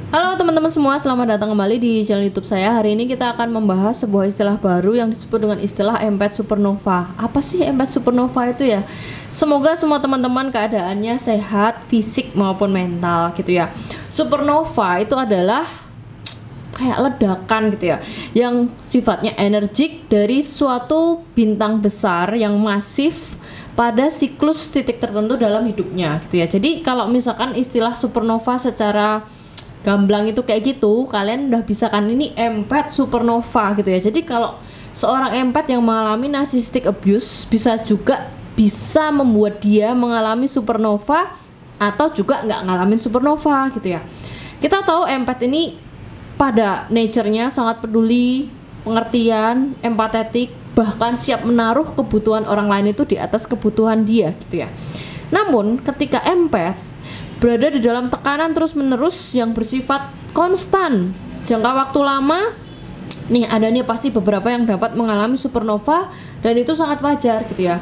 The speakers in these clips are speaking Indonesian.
Halo teman-teman semua, selamat datang kembali di channel YouTube saya. Hari ini kita akan membahas sebuah istilah baru yang disebut dengan istilah empath supernova. Apa sih empath supernova itu ya? Semoga semua teman-teman keadaannya sehat, fisik maupun mental gitu ya. Supernova itu adalah kayak ledakan gitu ya, yang sifatnya energik dari suatu bintang besar yang masif pada siklus titik tertentu dalam hidupnya gitu ya. Jadi kalau misalkan istilah supernova secara gamblang itu kayak gitu, kalian udah bisa kan ini empath supernova gitu ya. Jadi kalau seorang empath yang mengalami narcissistic abuse bisa membuat dia mengalami supernova atau juga nggak ngalamin supernova gitu ya. Kita tahu empath ini pada nature-nya sangat peduli, pengertian, empatetik, bahkan siap menaruh kebutuhan orang lain itu di atas kebutuhan dia gitu ya. Namun ketika empath berada di dalam tekanan terus-menerus yang bersifat konstan jangka waktu lama, ada pasti beberapa yang dapat mengalami supernova, dan itu sangat wajar gitu ya.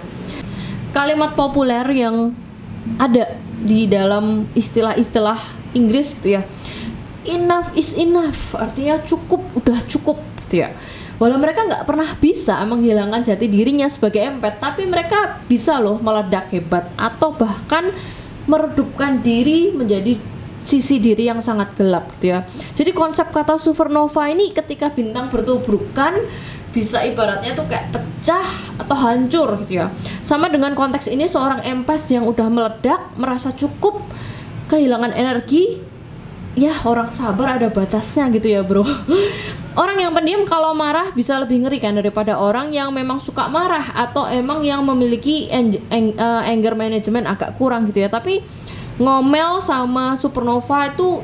Kalimat populer yang ada di dalam istilah-istilah Inggris gitu ya, enough is enough, artinya cukup, udah cukup gitu ya. Walau mereka nggak pernah bisa menghilangkan jati dirinya sebagai empath, tapi mereka bisa loh meledak hebat atau bahkan meredupkan diri menjadi sisi diri yang sangat gelap gitu ya. Jadi konsep kata supernova ini ketika bintang bertubrukan bisa ibaratnya tuh kayak pecah atau hancur gitu ya. Sama dengan konteks ini, seorang empath yang udah meledak, merasa cukup, kehilangan energi, ya orang sabar ada batasnya gitu ya bro. Orang yang pendiam kalau marah bisa lebih ngeri kan daripada orang yang memang suka marah atau emang yang memiliki anger management agak kurang gitu ya. Tapi ngomel sama supernova itu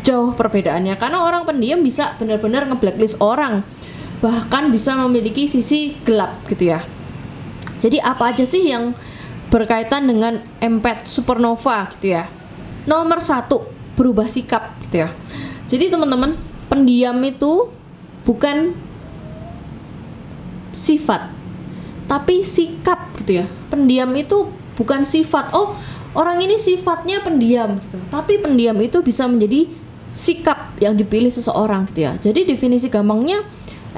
jauh perbedaannya, karena orang pendiam bisa benar-benar nge-blacklist orang, bahkan bisa memiliki sisi gelap gitu ya. Jadi apa aja sih yang berkaitan dengan empath supernova gitu ya? Nomor 1, berubah sikap gitu ya. Jadi teman-teman, pendiam itu bukan sifat tapi sikap gitu ya. Pendiam itu bukan sifat, oh orang ini sifatnya pendiam gitu, tapi pendiam itu bisa menjadi sikap yang dipilih seseorang gitu ya. Jadi definisi gampangnya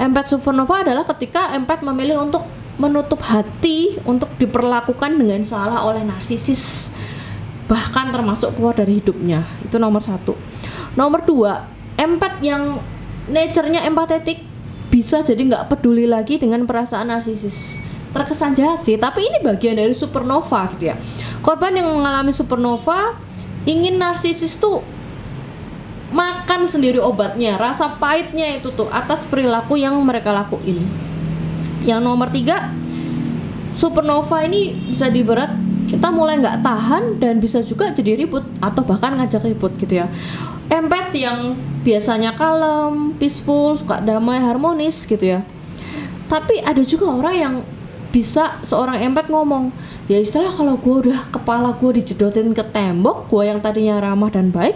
empath supernova adalah ketika empath memilih untuk menutup hati untuk diperlakukan dengan salah oleh narsisis, bahkan termasuk keluar dari hidupnya. Itu nomor 1. Nomor 2, empath yang nature-nya empatetik bisa jadi nggak peduli lagi dengan perasaan narsisis. Terkesan jahat sih, tapi ini bagian dari supernova gitu ya. Korban yang mengalami supernova ingin narsisis tuh makan sendiri obatnya, rasa pahitnya itu tuh atas perilaku yang mereka lakuin. Yang nomor 3, supernova ini bisa diberat, kita mulai nggak tahan dan bisa juga jadi ribut atau bahkan ngajak ribut gitu ya. Empath yang biasanya kalem, peaceful, suka damai, harmonis gitu ya. Tapi ada juga orang yang bisa seorang empath ngomong, ya istilah kalau gue udah kepala gue dijedotin ke tembok, gue yang tadinya ramah dan baik,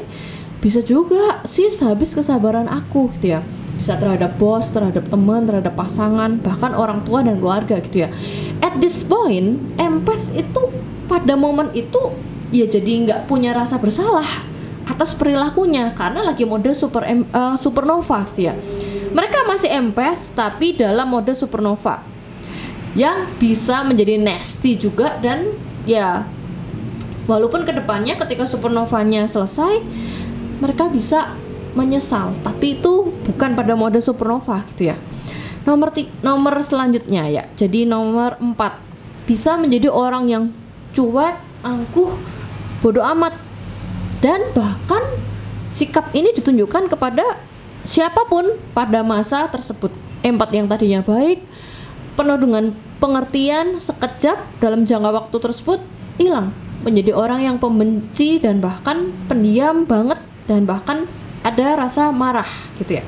bisa juga sih habis kesabaran aku gitu ya. Bisa terhadap bos, terhadap teman, terhadap pasangan, bahkan orang tua dan keluarga gitu ya. At this point, empath itu pada momen itu ya jadi nggak punya rasa bersalah atas perilakunya karena lagi mode supernova gitu ya. Mereka masih empath tapi dalam mode supernova yang bisa menjadi nasty juga, dan ya walaupun kedepannya ketika supernovanya selesai mereka bisa menyesal, tapi itu bukan pada mode supernova gitu ya. Nomor selanjutnya ya, jadi nomor 4, bisa menjadi orang yang cuek, angkuh, bodoh amat, dan bahkan sikap ini ditunjukkan kepada siapapun pada masa tersebut. Empath yang tadinya baik, penuh dengan pengertian, sekejap dalam jangka waktu tersebut hilang menjadi orang yang pembenci dan bahkan pendiam banget, dan bahkan ada rasa marah gitu ya.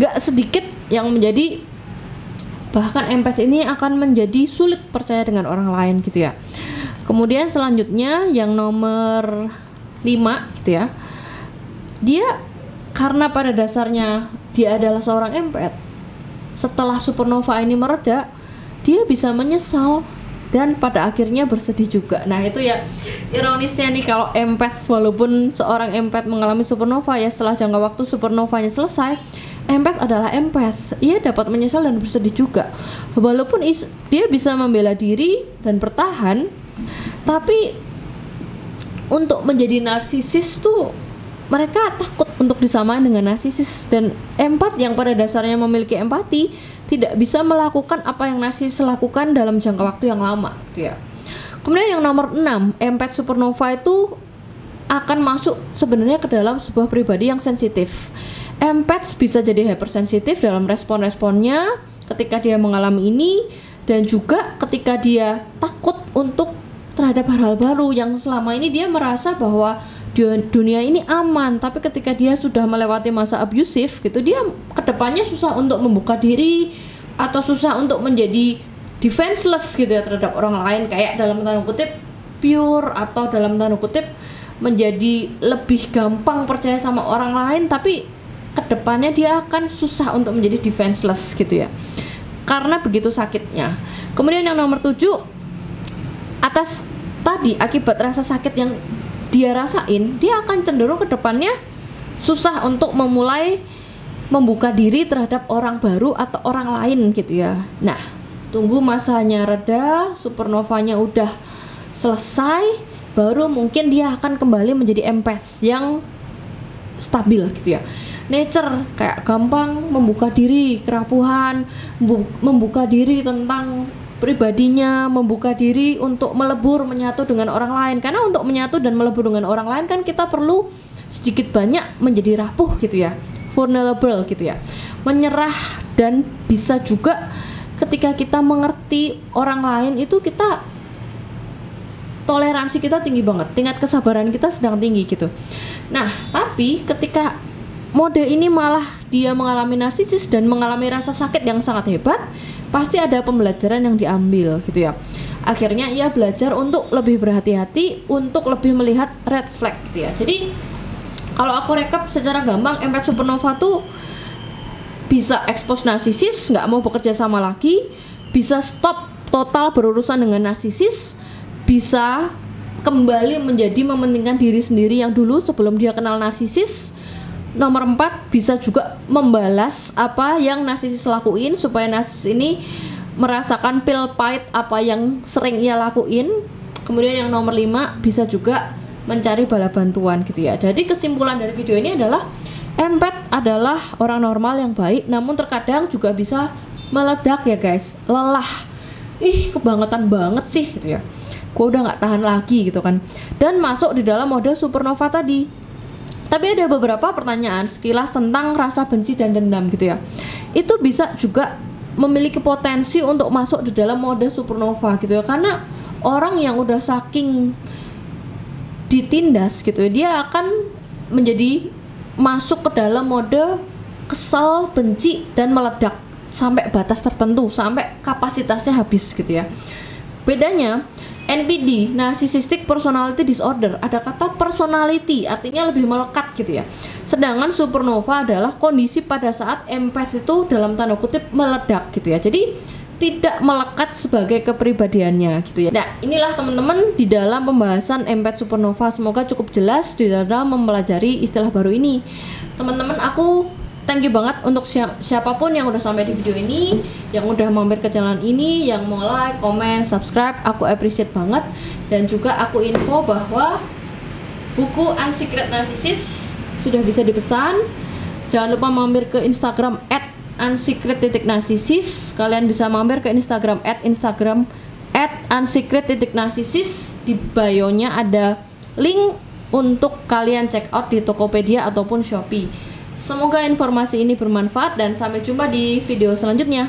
Gak sedikit yang menjadi, bahkan empath ini akan menjadi sulit percaya dengan orang lain gitu ya. Kemudian selanjutnya yang nomor 5 gitu ya, dia karena pada dasarnya dia adalah seorang empath, setelah supernova ini mereda dia bisa menyesal dan pada akhirnya bersedih juga. Nah itu ya ironisnya nih, kalau empath, walaupun seorang empath mengalami supernova ya, setelah jangka waktu supernovanya selesai, empath adalah empath, ia dapat menyesal dan bersedih juga. Walaupun dia bisa membela diri dan bertahan, tapi untuk menjadi narsisis tuh mereka takut untuk disamain dengan narsisis. Dan empath yang pada dasarnya memiliki empati tidak bisa melakukan apa yang narsisis lakukan dalam jangka waktu yang lama gitu ya. Kemudian yang nomor 6, empath supernova itu akan masuk sebenarnya ke dalam sebuah pribadi yang sensitif. Empath bisa jadi hypersensitif dalam respon-responnya ketika dia mengalami ini, dan juga ketika dia takut untuk terhadap hal-hal baru yang selama ini dia merasa bahwa dunia ini aman, tapi ketika dia sudah melewati masa abusif gitu, dia kedepannya susah untuk membuka diri atau susah untuk menjadi defenseless gitu ya terhadap orang lain, kayak dalam tanda kutip pure, atau dalam tanda kutip menjadi lebih gampang percaya sama orang lain, tapi kedepannya dia akan susah untuk menjadi defenseless gitu ya, karena begitu sakitnya. Kemudian yang nomor 7, atas tadi akibat rasa sakit yang dia rasain, dia akan cenderung ke depannya susah untuk memulai membuka diri terhadap orang baru atau orang lain gitu ya. Nah, tunggu masanya reda, supernovanya udah selesai, baru mungkin dia akan kembali menjadi empath yang stabil gitu ya. Nature kayak gampang membuka diri, kerapuhan, membuka diri tentang pribadinya, membuka diri untuk melebur menyatu dengan orang lain. Karena untuk menyatu dan melebur dengan orang lain kan kita perlu sedikit banyak menjadi rapuh gitu ya, vulnerable gitu ya, menyerah. Dan bisa juga ketika kita mengerti orang lain itu kita toleransi kita tinggi banget, tingkat kesabaran kita sedang tinggi gitu. Nah tapi ketika mode ini malah dia mengalami narsisis dan mengalami rasa sakit yang sangat hebat, pasti ada pembelajaran yang diambil gitu ya. Akhirnya ia belajar untuk lebih berhati-hati, untuk lebih melihat red flag gitu ya. Jadi kalau aku rekap secara gampang, empath supernova tuh bisa expose narsisis, nggak mau bekerja sama lagi, bisa stop total berurusan dengan narsisis, bisa kembali menjadi mementingkan diri sendiri yang dulu sebelum dia kenal narsisis. Nomor 4, bisa juga membalas apa yang narsisis lakuin supaya narsisis ini merasakan pil pahit apa yang sering ia lakuin. Kemudian yang nomor 5, bisa juga mencari bala bantuan gitu ya. Jadi kesimpulan dari video ini adalah empath adalah orang normal yang baik, namun terkadang juga bisa meledak ya guys, lelah, kebangetan banget sih gitu ya, gue udah nggak tahan lagi gitu kan, dan masuk di dalam mode supernova tadi. Tapi ada beberapa pertanyaan sekilas tentang rasa benci dan dendam gitu ya. Itu bisa juga memiliki potensi untuk masuk di dalam mode supernova gitu ya. Karena orang yang udah saking ditindas gitu ya, dia akan menjadi masuk ke dalam mode kesal, benci, dan meledak sampai batas tertentu, sampai kapasitasnya habis gitu ya. Bedanya NPD, Narcissistic Personality Disorder, ada kata personality, artinya lebih melekat gitu ya. Sedangkan supernova adalah kondisi pada saat empath itu dalam tanda kutip meledak gitu ya. Jadi tidak melekat sebagai kepribadiannya gitu ya. Nah, inilah teman-teman di dalam pembahasan empath supernova. Semoga cukup jelas di dalam mempelajari istilah baru ini. Teman-teman, aku thank you banget untuk siapapun yang udah sampai di video ini, yang udah mampir ke channel ini, yang mau like, comment, subscribe, aku appreciate banget. Dan juga aku info bahwa buku Unsecret Narcissist sudah bisa dipesan. Jangan lupa mampir ke Instagram @unsecret.narcissist. Kalian bisa mampir ke Instagram @unsecret.narcissist. Di bio-nya ada link untuk kalian check out di Tokopedia ataupun Shopee. Semoga informasi ini bermanfaat dan sampai jumpa di video selanjutnya.